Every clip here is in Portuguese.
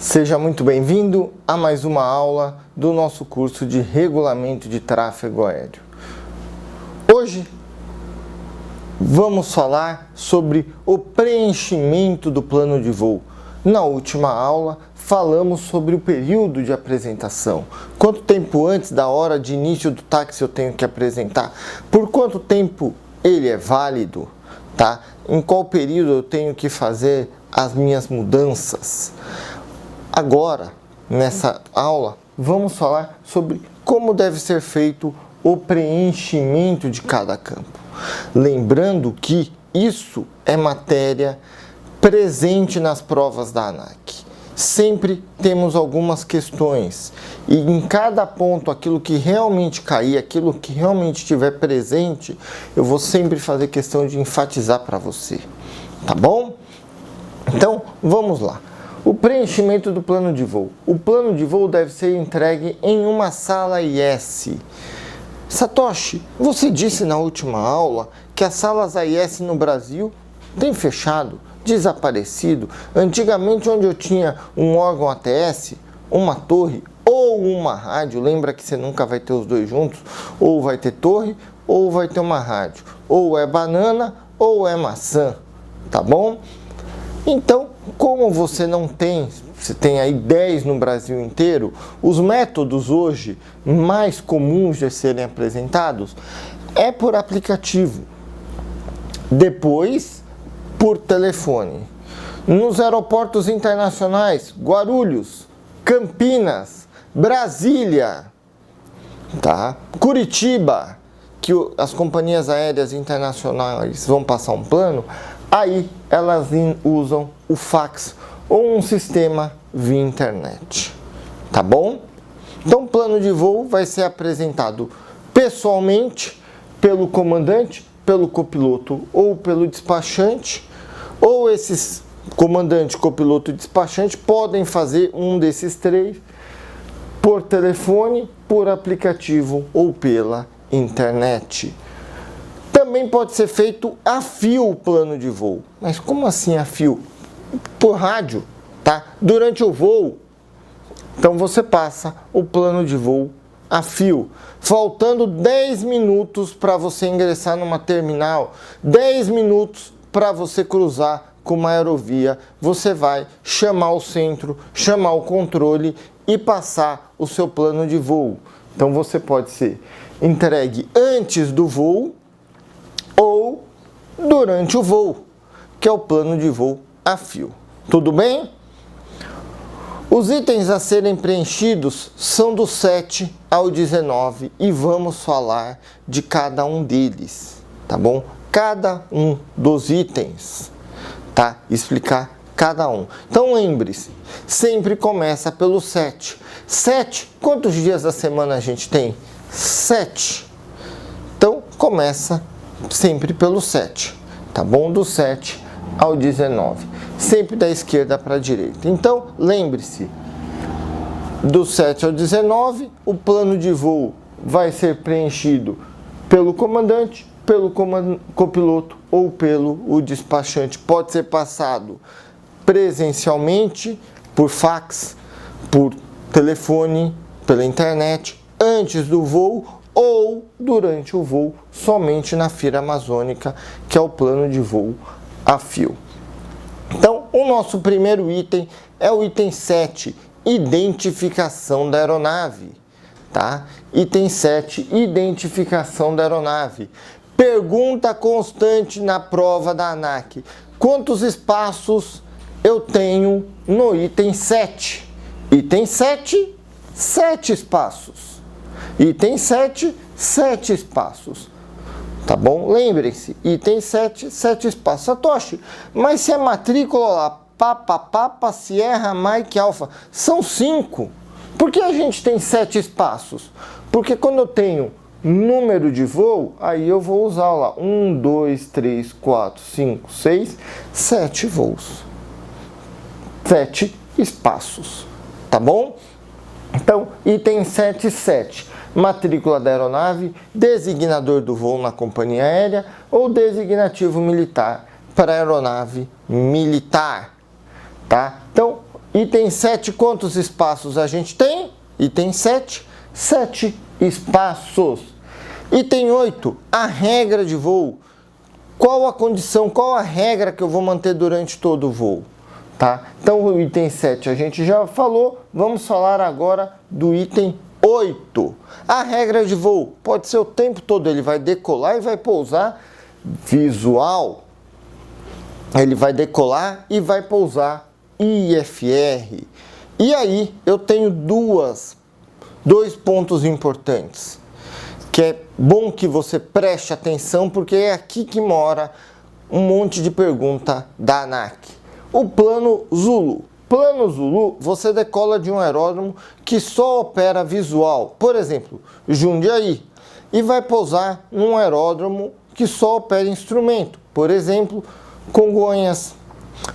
Seja muito bem-vindo a mais uma aula do nosso curso de Regulamento de Tráfego Aéreo. Hoje vamos falar sobre o preenchimento do plano de voo. Na última aula falamos sobre o período de apresentação. Quanto tempo antes da hora de início do táxi eu tenho que apresentar? Por quanto tempo ele é válido? Tá? Em qual período eu tenho que fazer as minhas mudanças? Agora, nessa aula, vamos falar sobre como deve ser feito o preenchimento de cada campo. Lembrando que isso é matéria presente nas provas da ANAC. Sempre temos algumas questões e em cada ponto, aquilo que realmente cair, aquilo que realmente estiver presente, eu vou sempre fazer questão de enfatizar para você, tá bom? Então, vamos lá. O preenchimento do plano de voo. O plano de voo deve ser entregue em uma sala IS. Satoshi, você disse na última aula que as salas AIS no Brasil têm fechado, desaparecido. Antigamente, onde eu tinha um órgão ATS, uma torre ou uma rádio, lembra que você nunca vai ter os dois juntos, ou vai ter torre ou vai ter uma rádio, ou é banana ou é maçã, tá bom? Então, como você não tem, você tem aí 10 no Brasil inteiro, os métodos hoje mais comuns de serem apresentados é por aplicativo, depois por telefone. Nos aeroportos internacionais, Guarulhos, Campinas, Brasília, tá? Curitiba, que as companhias aéreas internacionais vão passar um plano, aí elas usam o fax ou um sistema via internet, tá bom? Então, o plano de voo vai ser apresentado pessoalmente pelo comandante, pelo copiloto ou pelo despachante, ou esses comandante, copiloto e despachante podem fazer um desses três por telefone, por aplicativo ou pela internet. Também pode ser feito a fio o plano de voo. Mas como assim a fio? Por rádio, tá? Durante o voo, então você passa o plano de voo a fio. Faltando 10 minutos para você ingressar numa terminal, 10 minutos para você cruzar com uma aerovia, você vai chamar o centro, chamar o controle e passar o seu plano de voo. Então você pode ser entregue antes do voo ou durante o voo, que é o plano de voo a fio. Tudo bem? Os itens a serem preenchidos são do 7 ao 19 e vamos falar de cada um deles, tá bom? Cada um dos itens, tá? Explicar cada um. Então lembre-se, sempre começa pelo 7. 7, quantos dias da semana a gente tem? 7. Então começa sempre pelo 7, tá bom? Do 7 ao 19, sempre da esquerda para a direita. Então, lembre-se, do 7 ao 19, o plano de voo vai ser preenchido pelo comandante, pelo copiloto ou pelo despachante. Pode ser passado presencialmente, por fax, por telefone, pela internet, antes do voo ou durante o voo, somente na fila amazônica, que é o plano de voo a fio. Então, o nosso primeiro item é o item 7, identificação da aeronave, tá? Item 7, identificação da aeronave. Pergunta constante na prova da ANAC: quantos espaços eu tenho no item 7? Item 7, 7 espaços. Item 7, 7 espaços. Tá bom? Lembrem-se, item 7, 7 espaços. Satoshi, mas se é matrícula lá, Papa, Sierra, Mike, Alfa, são 5. Por que a gente tem 7 espaços? Porque quando eu tenho número de voo, aí eu vou usar lá 1, 2, 3, 4, 5, 6, 7 voos. 7 espaços. Tá bom? Então, item 7.7, matrícula da aeronave, designador do voo na companhia aérea ou designativo militar para aeronave militar, tá? Então, Item 7, quantos espaços a gente tem? Item 7, 7 espaços. Item 8, a regra de voo. Qual a condição, qual a regra que eu vou manter durante todo o voo? Tá? Então, o item 7 a gente já falou, vamos falar agora do item 8. A regra de voo pode ser o tempo todo, ele vai decolar e vai pousar visual. Ele vai decolar e vai pousar IFR. E aí eu tenho dois pontos importantes, que é bom que você preste atenção, porque é aqui que mora um monte de pergunta da ANAC. O plano Zulu. Plano Zulu, você decola de um aeródromo que só opera visual, por exemplo, Jundiaí, e vai pousar num aeródromo que só opera instrumento, por exemplo, Congonhas,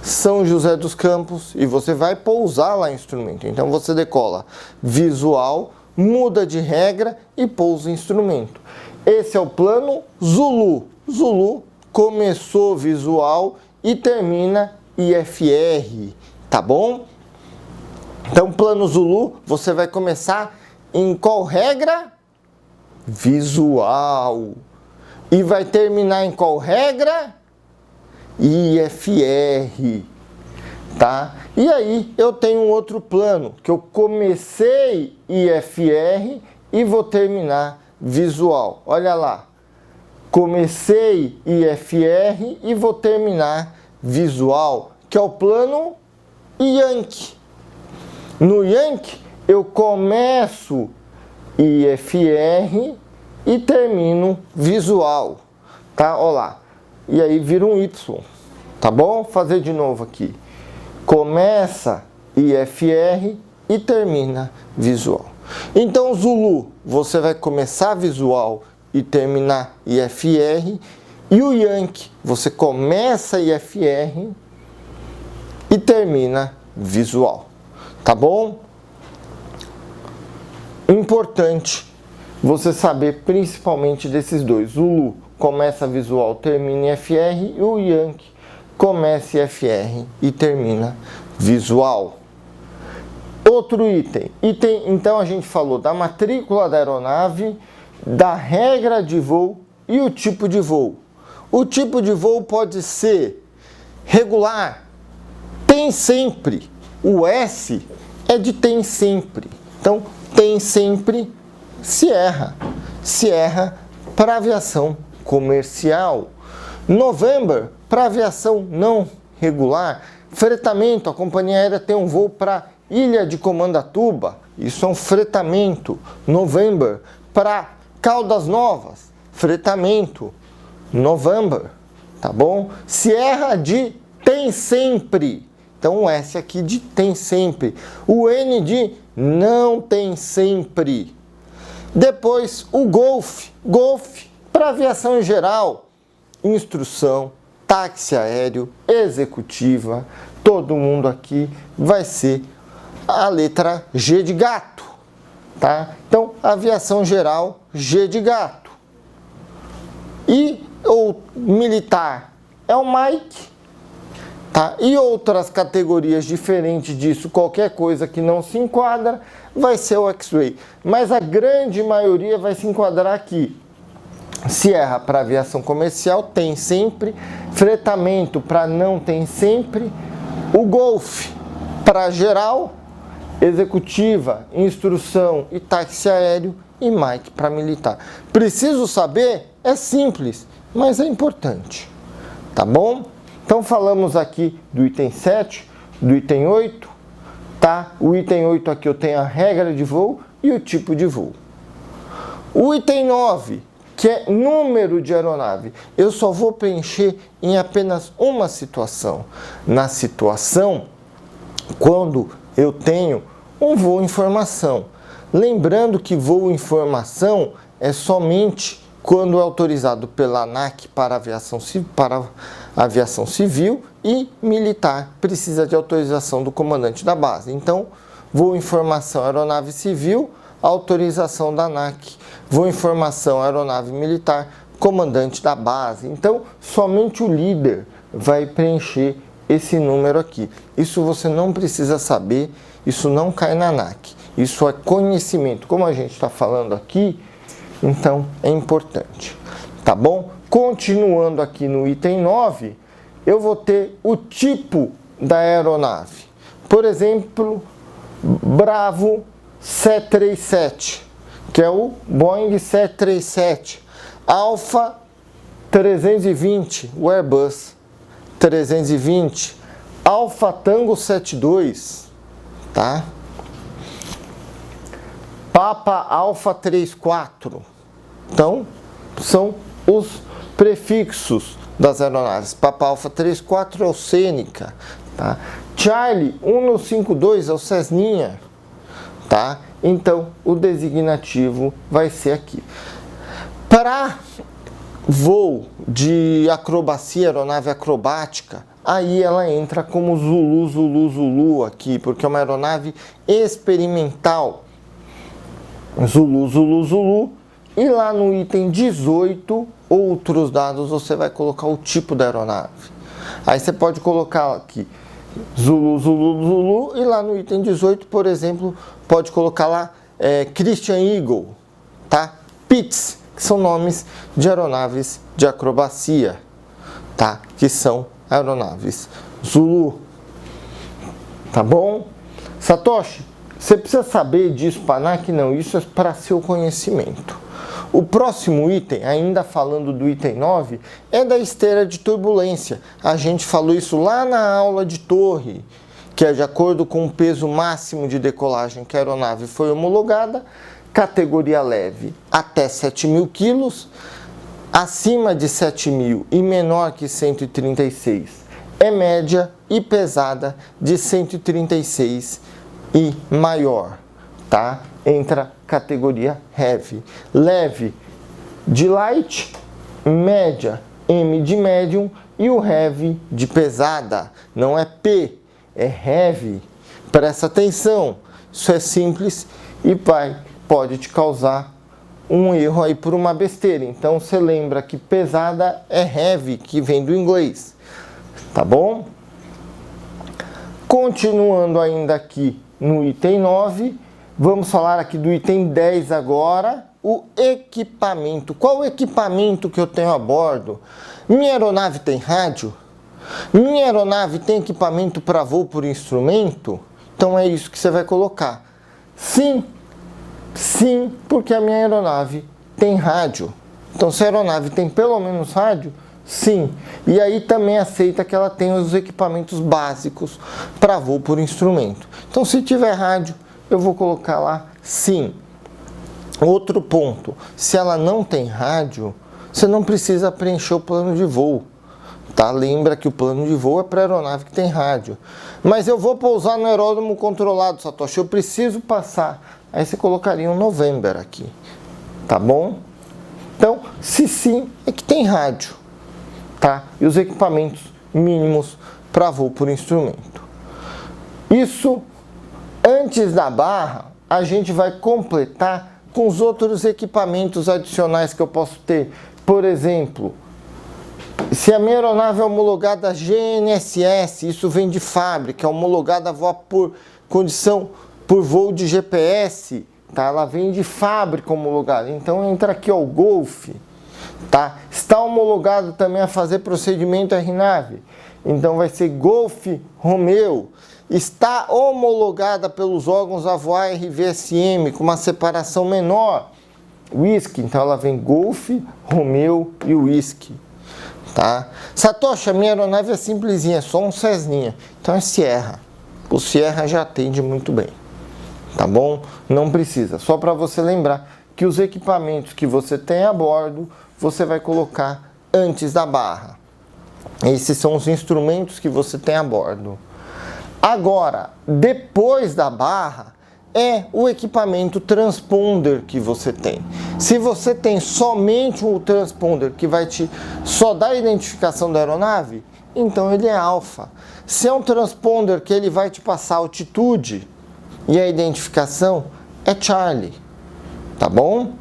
São José dos Campos, e você vai pousar lá instrumento. Então você decola visual, muda de regra e pousa instrumento. Esse é o plano Zulu. Zulu começou visual e termina IFR, tá bom? Então, plano Zulu, você vai começar em qual regra? Visual. E vai terminar em qual regra? IFR, tá? E aí, eu tenho um outro plano, que eu comecei IFR e vou terminar visual. Olha lá. Comecei IFR e vou terminar visual, que é o plano Yankee. No Yankee, eu começo IFR e termino visual, tá? Olha lá. E aí vira um Y, tá bom? Vou fazer de novo aqui. Começa IFR e termina visual. Então, Zulu, você vai começar visual e terminar IFR. E o Yankee, você começa IFR e termina visual, tá bom? Importante você saber principalmente desses dois. Zulu começa visual, termina IFR, e o Yankee começa IFR e termina visual. Outro item. Então a gente falou da matrícula da aeronave, da regra de voo e o tipo de voo. O tipo de voo pode ser regular, tem sempre. O S é de tem sempre. Então, tem sempre Sierra. Sierra para aviação comercial. November para aviação não regular. Fretamento, a companhia aérea tem um voo para Ilha de Comandatuba. Isso é um fretamento. November para Caldas Novas. Fretamento. November, tá bom? Sierra de tem sempre. Então o S aqui de tem sempre. O N de não tem sempre. Depois o Golf. Golf para aviação em geral. Instrução, táxi aéreo, executiva. Todo mundo aqui vai ser a letra G de gato, tá? Então aviação geral, G de gato. E ou militar é o Mike, tá? E outras categorias diferentes disso, qualquer coisa que não se enquadra, vai ser o X-Ray. Mas a grande maioria vai se enquadrar aqui. Sierra para aviação comercial tem sempre, fretamento para não tem sempre, o Golf para geral, executiva, instrução e táxi aéreo, e Mike para militar. Preciso saber? É simples, mas é importante, tá bom? Então falamos aqui do item 7, do item 8, tá? O item 8 aqui eu tenho a regra de voo e o tipo de voo. O item 9, que é número de aeronave, eu só vou preencher em apenas uma situação. Na situação quando eu tenho um voo informação. Lembrando que voo informação é somente quando é autorizado pela ANAC para aviação civil e militar, precisa de autorização do comandante da base. Então, voo informação aeronave civil, autorização da ANAC. Voo informação aeronave militar, comandante da base. Então, somente o líder vai preencher esse número aqui. Isso você não precisa saber, isso não cai na ANAC. Isso é conhecimento. Como a gente está falando aqui, então é importante. Tá bom? Continuando aqui no item 9, eu vou ter o tipo da aeronave. Por exemplo, Bravo 737, que é o Boeing 737. Alfa 320, o Airbus 320. Alfa Tango 72, tá? Papa Alfa 34. Então, são os prefixos das aeronaves. Papa Alfa 34 é o Cênica, tá? Charlie 152 é o Cessninha, tá? Então, o designativo vai ser aqui. Para voo de acrobacia, aeronave acrobática, aí ela entra como Zulu, Zulu, Zulu aqui, porque é uma aeronave experimental. Zulu, Zulu, Zulu. E lá no item 18, outros dados, você vai colocar o tipo da aeronave. Aí você pode colocar aqui Zulu, Zulu, Zulu, e lá no item 18, por exemplo, pode colocar lá Christian Eagle, tá? Pitts, que são nomes de aeronaves de acrobacia, tá? Que são aeronaves Zulu. Tá bom? Satoshi, você precisa saber disso para a ANAC? Não, isso é para seu conhecimento. O próximo item, ainda falando do item 9, é da esteira de turbulência. A gente falou isso lá na aula de torre, que é de acordo com o peso máximo de decolagem que a aeronave foi homologada, categoria leve até 7.000 kg, acima de 7.000 e menor que 136 é média, e pesada de 136 e maior, tá? Entra categoria heavy. Leve de light, média, M de medium, e o heavy de pesada. Não é P, é heavy. Presta atenção, isso é simples e pode te causar um erro aí por uma besteira. Então você lembra que pesada é heavy, que vem do inglês, tá bom? Continuando ainda aqui no item 9, vamos falar aqui do item 10 agora, o equipamento. Qual o equipamento que eu tenho a bordo? Minha aeronave tem rádio? Minha aeronave tem equipamento para voo por instrumento? Então é isso que você vai colocar. Sim, sim, porque a minha aeronave tem rádio. Então se a aeronave tem pelo menos rádio, sim. E aí também aceita que ela tenha os equipamentos básicos para voo por instrumento. Então se tiver rádio, eu vou colocar lá sim. Outro ponto, se ela não tem rádio, você não precisa preencher o plano de voo, tá? Lembra que o plano de voo é para aeronave que tem rádio. Mas eu vou pousar no aeródromo controlado, Satoshi, eu preciso passar. Aí você colocaria um November aqui, tá bom? Então, se sim, é que tem rádio, tá? E os equipamentos mínimos para voo por instrumento. Isso, antes da barra, a gente vai completar com os outros equipamentos adicionais que eu posso ter. Por exemplo, se a minha aeronave é homologada GNSS, isso vem de fábrica, é homologada a voar por condição por voo de GPS, tá? Ela vem de fábrica homologada. Então entra aqui ó, o Golf, tá? Está homologado também a fazer procedimento RNAV. Então vai ser Golf Romeo. Está homologada pelos órgãos a voar RVSM com uma separação menor. Whisky, então ela vem Golf, Romeo e Whisky, tá? Satoshi, a minha aeronave é simplesinha, é só um Cessninha. Então é Sierra. O Sierra já atende muito bem, tá bom? Não precisa. Só para você lembrar que os equipamentos que você tem a bordo, você vai colocar antes da barra. Esses são os instrumentos que você tem a bordo. Agora, depois da barra, é o equipamento transponder que você tem. Se você tem somente um transponder que vai te só dar a identificação da aeronave, então ele é alfa. Se é um transponder que ele vai te passar a altitude e a identificação, é Charlie, tá bom?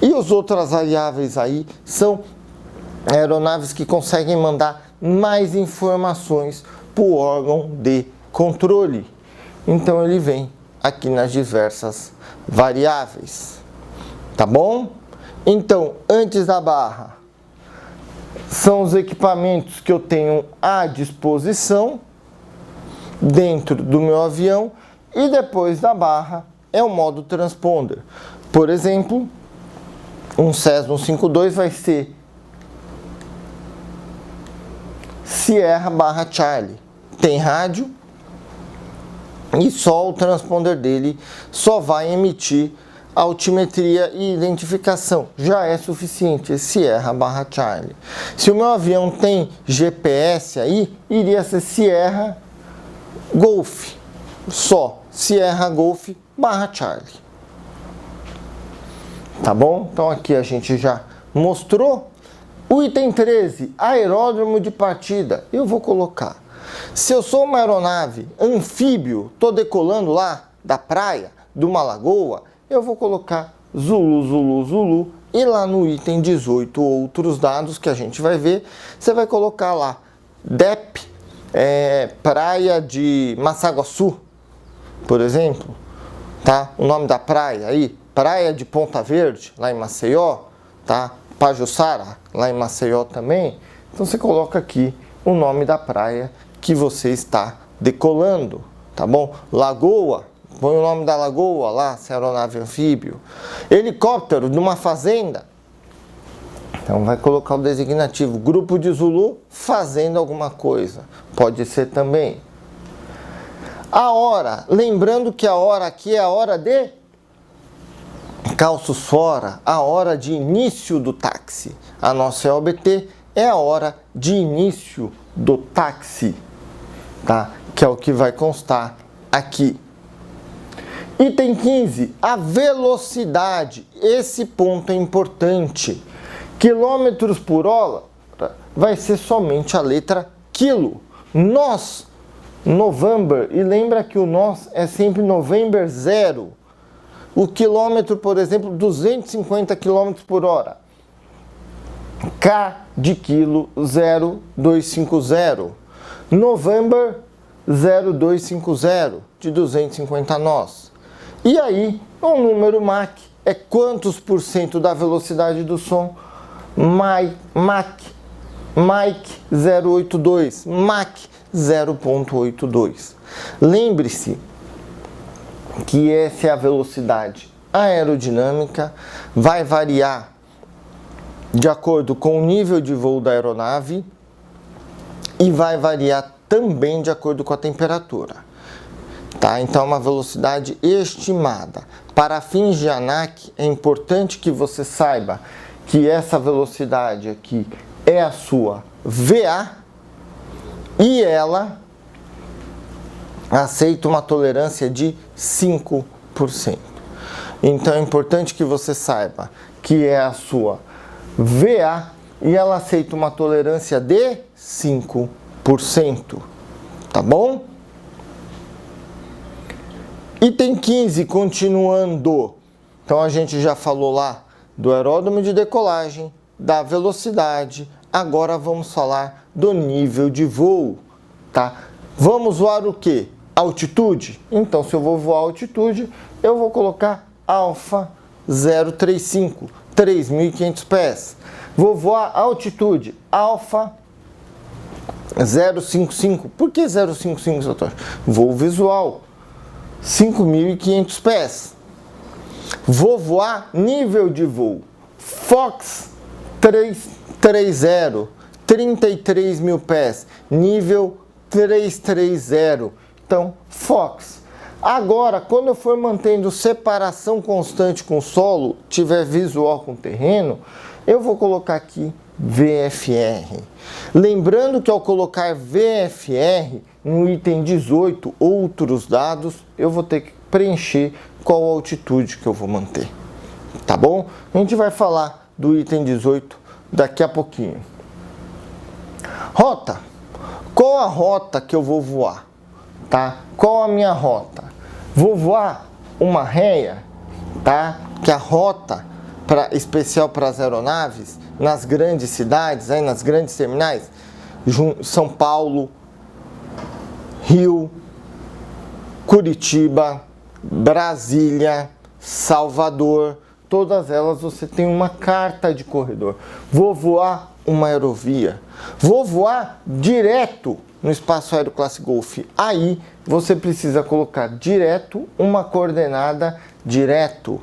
E as outras variáveis aí são aeronaves que conseguem mandar mais informações para o órgão de controle. Então ele vem aqui nas diversas variáveis, tá bom? Então, antes da barra, são os equipamentos que eu tenho à disposição dentro do meu avião, e depois da barra é o modo transponder. Por exemplo, um Cessna 152 vai ser Sierra barra Charlie. Tem rádio e só o transponder dele só vai emitir altimetria e identificação. Já é suficiente, Sierra barra Charlie. Se o meu avião tem GPS aí, iria ser Sierra Golf. Só Sierra Golf barra Charlie. Tá bom? Então aqui a gente já mostrou. O item 13, aeródromo de partida. Eu vou colocar. Se eu sou uma aeronave anfíbio, tô decolando lá da praia, de uma lagoa, eu vou colocar Zulu, Zulu, Zulu. E lá no item 18, outros dados que a gente vai ver, você vai colocar lá DEP, praia de Massaguaçu, por exemplo, tá? O nome da praia aí, praia de Ponta Verde, lá em Maceió, tá? Pajuçara, lá em Maceió também. Então você coloca aqui o nome da praia que você está decolando, tá bom? Lagoa, põe o nome da lagoa lá, se é aeronave anfíbio. Helicóptero de uma fazenda, então vai colocar o designativo. Grupo de Zulu fazendo alguma coisa, pode ser também. A hora, lembrando que a hora aqui é a hora de calços fora, a hora de início do táxi. A nossa EOBT é a hora de início do táxi, tá? Que é o que vai constar aqui. Item 15, a velocidade. Esse ponto é importante. Quilômetros por hora vai ser somente a letra quilo. Nós, November, e lembra que o nós é sempre November 0. O quilômetro, por exemplo, 250 km por hora. K de quilo 0250. November 0250 de 250 nós. E aí, o número Mach é quantos por cento da velocidade do som? Mach 082, Mach 0.82. Lembre-se que essa é a velocidade aerodinâmica, vai variar de acordo com o nível de voo da aeronave e vai variar também de acordo com a temperatura. Tá? Então é uma velocidade estimada. Para fins de ANAC é importante que você saiba que essa velocidade aqui é a sua VA e ela aceita uma tolerância de 5%. Então é importante que você saiba que é a sua VA e ela aceita uma tolerância de 5%. Tá bom? Item 15, continuando. Então a gente já falou lá do aeródromo de decolagem, da velocidade. Agora vamos falar do nível de voo, tá? Vamos voar o quê? Altitude? Então, se eu vou voar altitude, eu vou colocar alfa 035, 3.500 pés. Vou voar altitude, alfa 055. Por que 055, doutor? Voo visual, 5.500 pés. Vou voar nível de voo, Fox 330, 33 mil pés, nível 330. Então, Fox. Agora, quando eu for mantendo separação constante com o solo, tiver visual com o terreno, eu vou colocar aqui VFR. Lembrando que ao colocar VFR no item 18, outros dados, eu vou ter que preencher qual a altitude que eu vou manter. Tá bom? A gente vai falar do item 18 daqui a pouquinho. Rota. Qual a rota que eu vou voar? Tá? Qual a minha rota? Vou voar uma réia, tá? Que a rota especial para as aeronaves nas grandes cidades, aí nas grandes terminais, São Paulo, Rio, Curitiba, Brasília, Salvador, todas elas você tem uma carta de corredor. Vou voar uma aerovia, vou voar direto no espaço aéreo classe Golf. Aí você precisa colocar direto uma coordenada direto.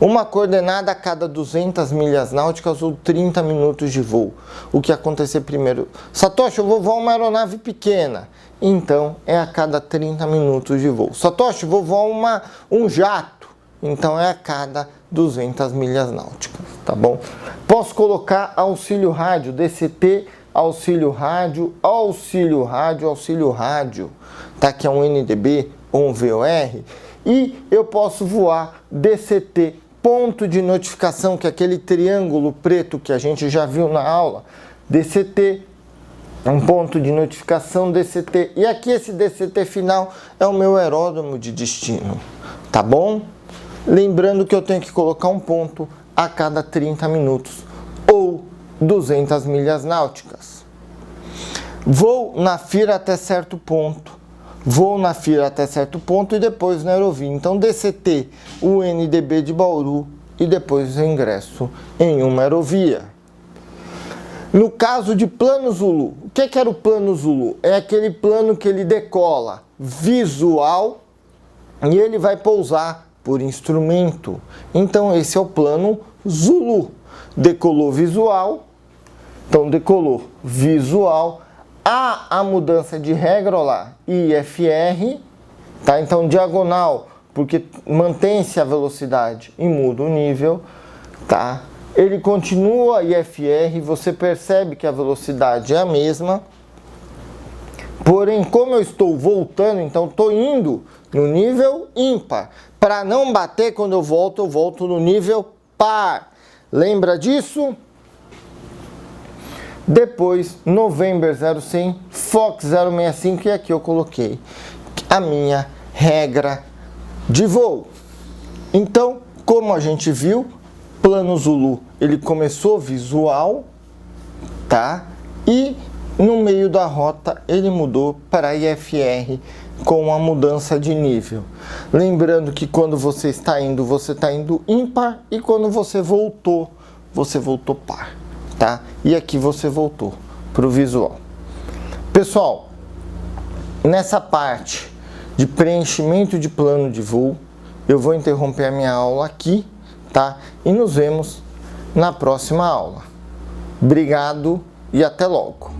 Uma coordenada a cada 200 milhas náuticas ou 30 minutos de voo. O que acontecer primeiro? Satoshi, eu vou voar uma aeronave pequena. Então é a cada 30 minutos de voo. Satoshi, eu vou voar um jato. Então é a cada 200 milhas náuticas, tá bom? Posso colocar auxílio rádio, DCT, auxílio rádio, auxílio rádio, auxílio rádio, tá? Que é um NDB ou um VOR. E eu posso voar DCT, ponto de notificação, que é aquele triângulo preto que a gente já viu na aula. DCT, um ponto de notificação, DCT. E aqui esse DCT final é o meu aeródromo de destino, tá bom? Lembrando que eu tenho que colocar um ponto a cada 30 minutos ou 200 milhas náuticas. Vou na FIR até certo ponto. Vou na FIR até certo ponto e depois na aerovia. Então, DCT, o NDB de Bauru e depois eu ingresso em uma aerovia. No caso de plano Zulu, o que era o plano Zulu? É aquele plano que ele decola visual e ele vai pousar por instrumento. Então, esse é o plano Zulu. Decolou visual, então decolou visual. Há a mudança de regra lá, IFR, tá? Então diagonal, porque mantém-se a velocidade e muda o nível, tá? Ele continua IFR, você percebe que a velocidade é a mesma, porém, como eu estou voltando, então estou indo no nível ímpar. Para não bater quando eu volto no nível par. Lembra disso? Depois, November 0100, Fox 065, e aqui eu coloquei a minha regra de voo. Então, como a gente viu, plano Zulu, ele começou visual, tá? E no meio da rota ele mudou para IFR com a mudança de nível. Lembrando que quando você está indo ímpar, e quando você voltou par. Tá? E aqui você voltou para o visual. Pessoal, nessa parte de preenchimento de plano de voo, eu vou interromper a minha aula aqui, tá? E nos vemos na próxima aula. Obrigado e até logo.